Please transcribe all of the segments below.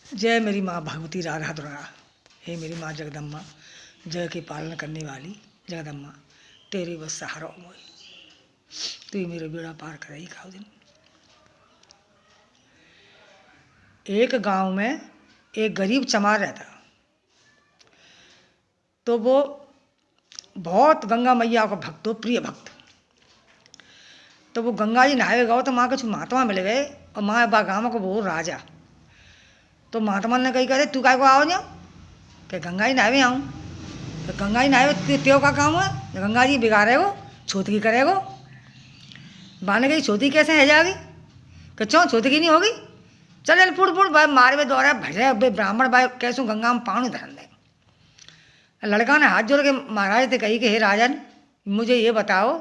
जय मेरी माँ भगवती राधा दुर्गा। हे मेरी माँ जगदम्बा, जग के पालन करने वाली जगदम्बा, तेरे बस सहारा मोय, तू ही मेरे बेड़ा पार कर ही खाओ दिन। एक गांव में एक गरीब चमार रहता, तो वो बहुत गंगा मैया का भक्त हो, प्रिय भक्त। तो वो गंगा जी नहाए गए तो माँ कुछ महात्मा मिल गए, और माँ बा गाँव को वो राजा। तो महात्मा ने कही करे तू काय को आओ जाओ, कि गंगा जी नहावे आऊँ। तो गंगा जी नहावे त्यो का काम है, गंगा जी बिगाड़े हो छोतकी करेगो। बाने गई छोती कैसे है जाएगी, कि चो छोतकी नहीं होगी, चल चल फुट फुट भाई मारे में दौड़ा भजे बे ब्राह्मण भाई कैसो गंगा में पानी धरन दे। लड़का ने हाथ जोड़ के महाराज से कही कि हे राजन, मुझे ये बताओ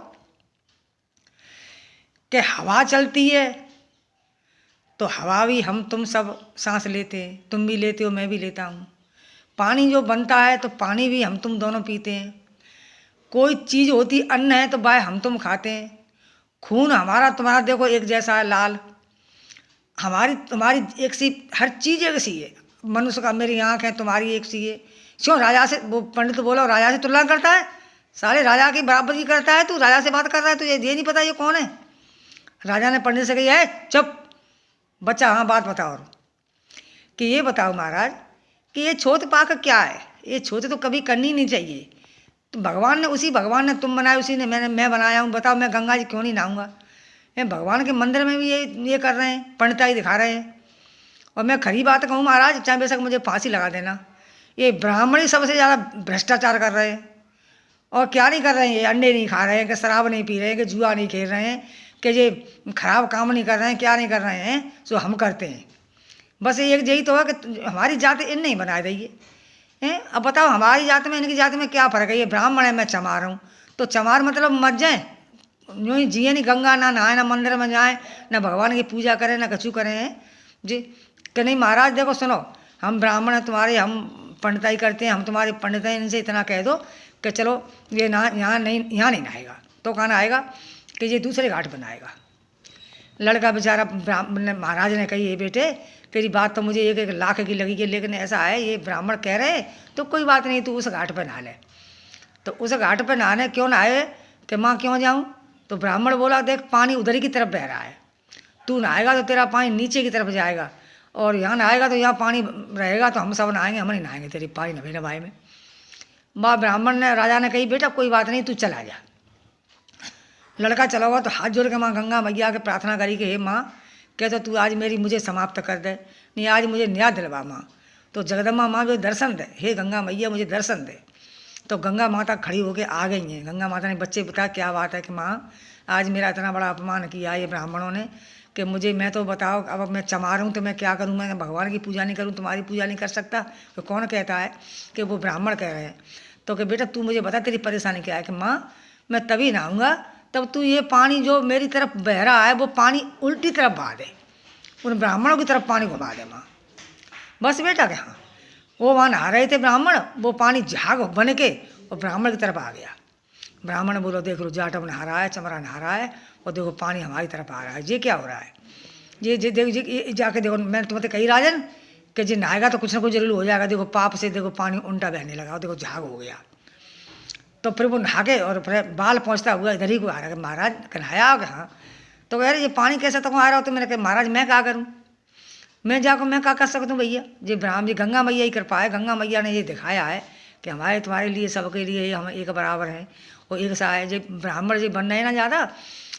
कि हवा चलती है तो हवा भी हम तुम सब सांस लेते हैं, तुम भी लेते हो मैं भी लेता हूँ। पानी जो बनता है तो पानी भी हम तुम दोनों पीते हैं। कोई चीज़ होती अन्न है तो भाई हम तुम खाते हैं। खून हमारा तुम्हारा देखो एक जैसा है लाल, हमारी तुम्हारी एक सी, हर चीज़ एक सी है। मनुष्य का मेरी आँख है तुम्हारी एक सी है। क्यों राजा से, वो पंडित बोला राजा से तुलना करता है, सारे राजा की बराबरी करता है, तू राजा से बात कर रहा है, तुझे ये नहीं पता ये कौन है। राजा ने पंडित से कही है चुप बच्चा, हाँ बात बताओ। और कि ये बताओ महाराज कि ये छोत पाक क्या है, ये छोते तो कभी करनी नहीं चाहिए। तो भगवान ने, उसी भगवान ने तुम बनाए, उसी ने मैं बनाया हूँ। बताओ मैं गंगा जी क्यों नहीं नहाऊंगा। मैं भगवान के मंदिर में भी ये कर रहे हैं, पंडिताई दिखा रहे हैं। और मैं खरी बात कहूँ महाराज, चाहे बेशक मुझे फांसी लगा देना, ये ब्राह्मण ही सबसे ज़्यादा भ्रष्टाचार कर रहे हैं। और क्या नहीं कर रहे हैं, ये अंडे नहीं खा रहे हैं, कि शराब नहीं पी रहे हैं, कि जुआ नहीं खेल रहे हैं, कि ये खराब काम नहीं कर रहे हैं, क्या नहीं कर रहे हैं जो हम करते हैं। बस एक यही तो है कि हमारी जात इन नहीं बना रही है। अब बताओ हमारी जात में इनकी जात में क्या फ़र्क है। ये ब्राह्मण है, मैं चमार हूँ, तो चमार मतलब मर जाए, यूँ ही जिए नहीं, गंगा ना नहाए, ना मंदिर में जाए, ना भगवान की पूजा करें, ना कछु करें हैं जी। कि नहीं महाराज देखो सुनो, हम ब्राह्मण हैं तुम्हारे, हम पंडिताई करते हैं, हम तुम्हारी पंडिताई, इनसे इतना कह दो कि चलो ये ना यहाँ नहीं नहाएगा, तो कहाँ नहाएगा कि ये दूसरे घाट पर नहाएगा। लड़का बेचारा महाराज ने कही ये बेटे तेरी बात तो मुझे 1-1 लाख की लगी है, लेकिन ऐसा है ये ब्राह्मण कह रहे तो कोई बात नहीं, तू उस घाट पर नहा ले। तो उस घाट पर नहाने क्यों नहाए कि माँ क्यों जाऊँ। तो ब्राह्मण बोला देख पानी उधर की तरफ बह रहा है, तू नहाएगा तो तेरा पानी नीचे की तरफ जाएगा, और यहाँ नहाएगा तो यहाँ पानी रहेगा, तो हम सब नहाएंगे, हम नहीं नहाएंगे तेरी पानी नभे नभाए में। माँ ब्राह्मण ने, राजा ने कही बेटा कोई बात नहीं तू चला जा। लड़का चला हुआ तो हाथ जोड़ के माँ गंगा मैया के प्रार्थना करी कि हे माँ कहते तू आज मेरी मुझे समाप्त कर दे, नहीं आज मुझे न्याय दिलवा माँ। तो जगदम्बा माँ मुझे दर्शन दे, हे गंगा मैया मुझे दर्शन दे। तो गंगा माता खड़ी होके आ गई हैं। गंगा माता ने बच्चे बताया क्या बात है कि माँ आज मेरा इतना बड़ा अपमान किया ये ब्राह्मणों ने कि मुझे, मैं तो बताओ अब मैं चमार हूँ तो मैं क्या करूँ, मैं भगवान की पूजा नहीं करूँ, तुम्हारी पूजा नहीं कर सकता। तो कौन कहता है कि वो ब्राह्मण कह रहे हैं। तो कि बेटा तू मुझे बता तेरी परेशानी क्या है। कि माँ मैं तभी नहाऊंगा तब तू ये पानी जो मेरी तरफ बह रहा है वो पानी उल्टी तरफ बहा दे, उन ब्राह्मणों की तरफ पानी घुमा दे माँ। बस बेटा के हाँ, वो वहाँ नहा रहे थे ब्राह्मण, वो पानी झाग बन के और ब्राह्मण की तरफ आ गया। ब्राह्मण बोलो देख लो जाटव नहा रहा है, चमरा नहा रहा है, और देखो पानी हमारी तरफ आ रहा है, ये क्या हो रहा है। ये देखो ये जाके देखो, मैंने तुम्हें कही राजन कि जो नहाएगा तो कुछ ना कुछ जरूर हो जाएगा। देखो पाप से देखो पानी उल्टा बहने लगा, देखो झाग हो गया। तो फिर वो नहा के और फिर बाल पहुँचता हुआ इधर ही को आ रहा है। महाराज नहाया होगा हाँ। तो कह रहे ये पानी कैसे तक आ रहा हो। तो मैंने कहा महाराज मैं क्या करूँ, मैं जाकर मैं क्या कर सकता हूँ भैया। जी ब्राह्मण जी गंगा मैया ही कृपा है, गंगा मैया ने ये दिखाया है कि हमारे तुम्हारे लिए सबके लिए हम एक बराबर हैं और एक सा है। जी ब्राह्मण जी बन रहे हैं ना ज़्यादा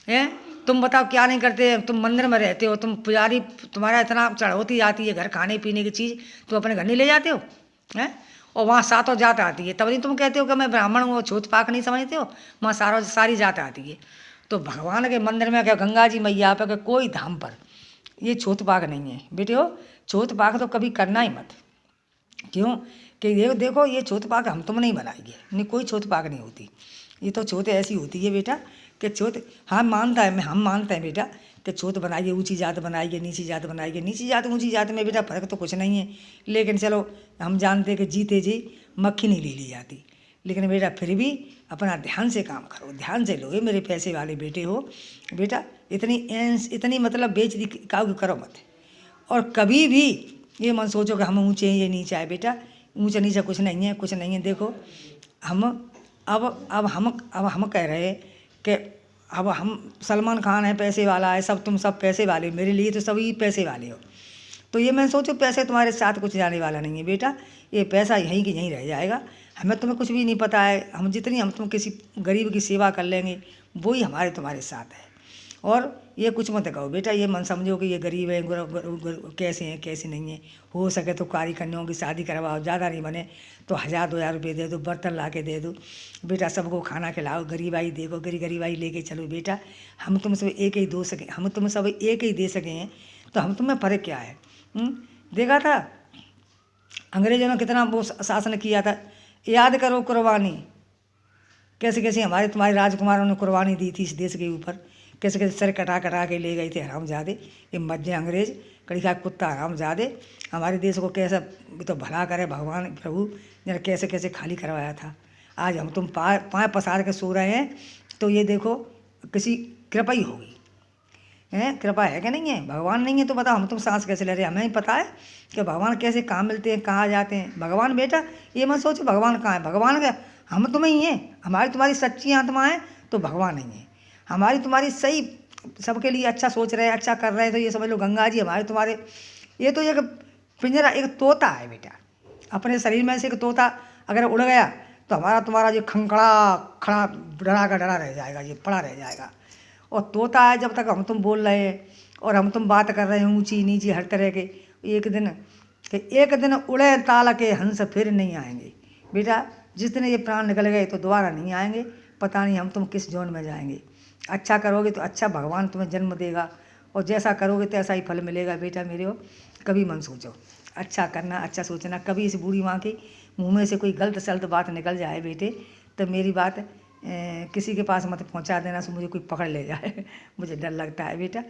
हैं, तुम बताओ क्या नहीं करते। तुम मंदिर में रहते हो, तुम पुजारी, तुम्हारा इतना चढ़ौती आती है घर खाने पीने की चीज़, तुम अपने घर नहीं ले जाते हो हैं। और वहाँ सातों जात आती है, तब नहीं तुम कहते हो कि मैं ब्राह्मण हूँ, छूत पाक नहीं समझते हो। वहाँ सारी जात आती है। तो भगवान के मंदिर में क्या गंगा जी मैया पे कोई धाम पर ये छूत पाक नहीं है बेटे हो। छूत पाक तो कभी करना ही मत। क्यों कि ये देखो ये छूत पाक हम तुम नहीं बनाएंगे, नहीं कोई छूत पाक नहीं होती। ये तो छूत ऐसी होती है बेटा कि छूत हाँ मानता है, हम मानते हैं बेटा कि छूत बनाइए, ऊंची जात बनाइए, नीची जात बनाइए। नीची जात ऊंची जात में बेटा फ़र्क तो कुछ नहीं है, लेकिन चलो हम जानते हैं कि जीते जी मक्खी नहीं ले ली जाती। लेकिन बेटा फिर भी अपना ध्यान से काम करो, ध्यान से लो। ये मेरे पैसे वाले बेटे हो बेटा, इतनी मतलब बेइज्जती काऊ करो मत। और कभी भी ये मन सोचो कि हम ऊँचे हैं ये नीचा है। बेटा ऊँचा नीचा कुछ नहीं है, कुछ नहीं है। देखो हम अब हम कह रहे कि अब हम सलमान खान है, पैसे वाला है, सब तुम सब पैसे वाले हो, मेरे लिए तो सभी पैसे वाले हो। तो ये मैं सोचो पैसे तुम्हारे साथ कुछ जाने वाला नहीं है बेटा, ये पैसा यहीं की यहीं रह जाएगा। हमें तुम्हें कुछ भी नहीं पता है, हम तुम किसी गरीब की सेवा कर लेंगे वही हमारे तुम्हारे साथ है। और ये कुछ मत कहो बेटा, ये मन समझो कि ये गरीब है, कैसे हैं कैसे नहीं है। हो सके तो कारी कन्याओं की शादी करवाओ, ज़्यादा नहीं बने तो 1000-2000 रुपये दे दो, बर्तन ला के दे दो बेटा, सबको खाना खिलाओ, गरीबाई देखो, गरीबाई लेके चलो बेटा। हम तुम सब एक ही दो सके, हम तुम सब एक ही दे सके हैं तो हम तुम्हें फ़र्क क्या है। देखा था अंग्रेजों ने कितना वो शासन किया था, याद करो कुर्बानी, कैसे कैसे हमारे तुम्हारे राजकुमारों ने कुर्बानी दी थी इस देश के ऊपर, कैसे कैसे सर कटा कटा के ले गए थे हरामजादे, ये मध्य अंग्रेज कड़ी का कुत्ता हरामजादे। हमारे देश को कैसा तो भला करे भगवान प्रभु ने, कैसे कैसे खाली करवाया था। आज हम तुम पाँव पसार के सो रहे हैं तो ये देखो किसी कृपा ही होगी, हैं कृपा है कि नहीं है। भगवान नहीं है तो बताओ हम तुम सांस कैसे ले रहे हैं। हमें ही पता है कि भगवान कैसे कहाँ मिलते हैं, कहाँ जाते हैं। भगवान बेटा ये मत सोचो भगवान कहाँ है, भगवान का हम तुम्हें ही हैं। हमारी तुम्हारी सच्ची आत्मा है तो भगवान नहीं है। हमारी तुम्हारी सही सबके लिए अच्छा सोच रहे हैं, अच्छा कर रहे हैं, तो ये समझ लो गंगा जी हमारे तुम्हारे, ये तो एक पिंजरा एक तोता है बेटा। अपने शरीर में से एक तोता अगर उड़ गया तो हमारा तुम्हारा जो खंखड़ा खड़ा डरा का डरा रह जाएगा, ये पड़ा रह जाएगा। और तोता है जब तक हम तुम बोल रहे हैं और हम तुम बात कर रहे हैं ऊंची नीची हर तरह के, एक दिन उड़े ताल के हंस फिर नहीं आएंगे बेटा। जिस दिन ये प्राण निकल गए तो दोबारा नहीं आएंगे, पता नहीं हम तुम किस जोन में जाएंगे। अच्छा करोगे तो अच्छा भगवान तुम्हें जन्म देगा, और जैसा करोगे तो ऐसा ही फल मिलेगा बेटा मेरे हो। कभी मन सोचो अच्छा करना, अच्छा सोचना। कभी इस बूढ़ी माँ के मुँह में से कोई गलत सलत बात निकल जाए बेटे तो मेरी बात किसी के पास मत पहुंचा देना, सो मुझे कोई पकड़ ले जाए मुझे डर लगता है बेटा।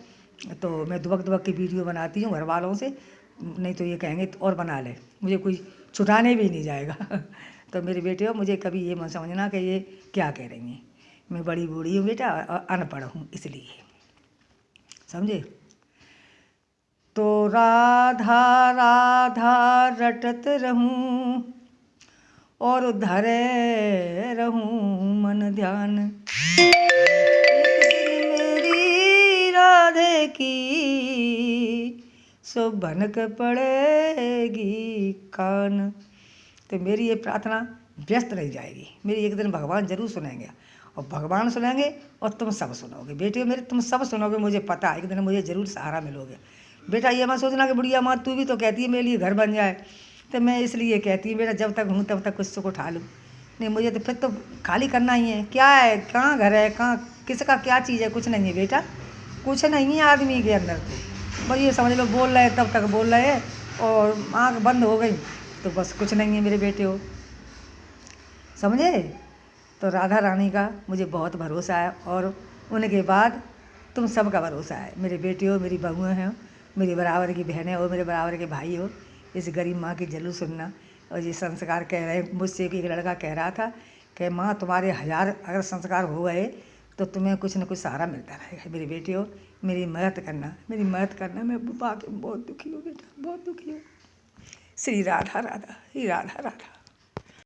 तो मैं दुबक की वीडियो बनाती हूँ घर वालों से, नहीं तो ये कहेंगे तो और बना ले, मुझे कोई छुटाने भी नहीं जाएगा तो मेरे बेटे हो मुझे कभी ये मत समझना कि ये क्या कह रही हैं। मैं बड़ी बूढ़ी हूँ बेटा और अनपढ़ हूँ इसलिए, समझे। तो राधा राधा रटत रहूं और धरे रहूं मन ध्यान, एक दिन मेरी राधे की सो भनक पड़ेगी कान। तो मेरी ये प्रार्थना व्यस्त नहीं जाएगी, मेरी एक दिन भगवान जरूर सुनेंगे, और भगवान सुनेंगे और तुम सब सुनोगे बेटे मेरे, तुम सब सुनोगे, मुझे पता है एक दिन मुझे जरूर सहारा मिलोगे बेटा। ये मत सोचना कि बुढ़िया माँ तू भी तो कहती है मेरे लिए घर बन जाए, तो मैं इसलिए कहती हूँ बेटा जब तक हूँ तब तक कुछ सुख उठा लूँ, नहीं मुझे तो फिर तो खाली करना ही है। क्या है, कहाँ घर है, कहाँ किसका क्या चीज़ है, कुछ नहीं है बेटा, कुछ नहीं है आदमी के अंदर। तो बस ये समझ लो बोल रहे तब तक बोल रहे और आँख बंद हो गई तो बस कुछ नहीं है मेरे बेटे हो, समझे। तो राधा रानी का मुझे बहुत भरोसा है, और उनके बाद तुम सबका भरोसा है मेरे बेटे हो, मेरी बहुएँ हैं, मेरी बराबर की बहनें हो, मेरे बराबर के भाई हो। इस गरीब माँ की जरूर सुनना। और ये संस्कार कह रहे मुझसे एक लड़का कह रहा था कि माँ तुम्हारे 1000 अगर संस्कार हो गए तो तुम्हें कुछ न कुछ सहारा मिलता रहेगा। मेरे बेटे हो मेरी मदद करना, मेरी मदद करना। मैं वाकई बहुत दुखी हूँ बेटा, बहुत दुखी हूँ। श्री राधा राधा, श्री राधा राधा।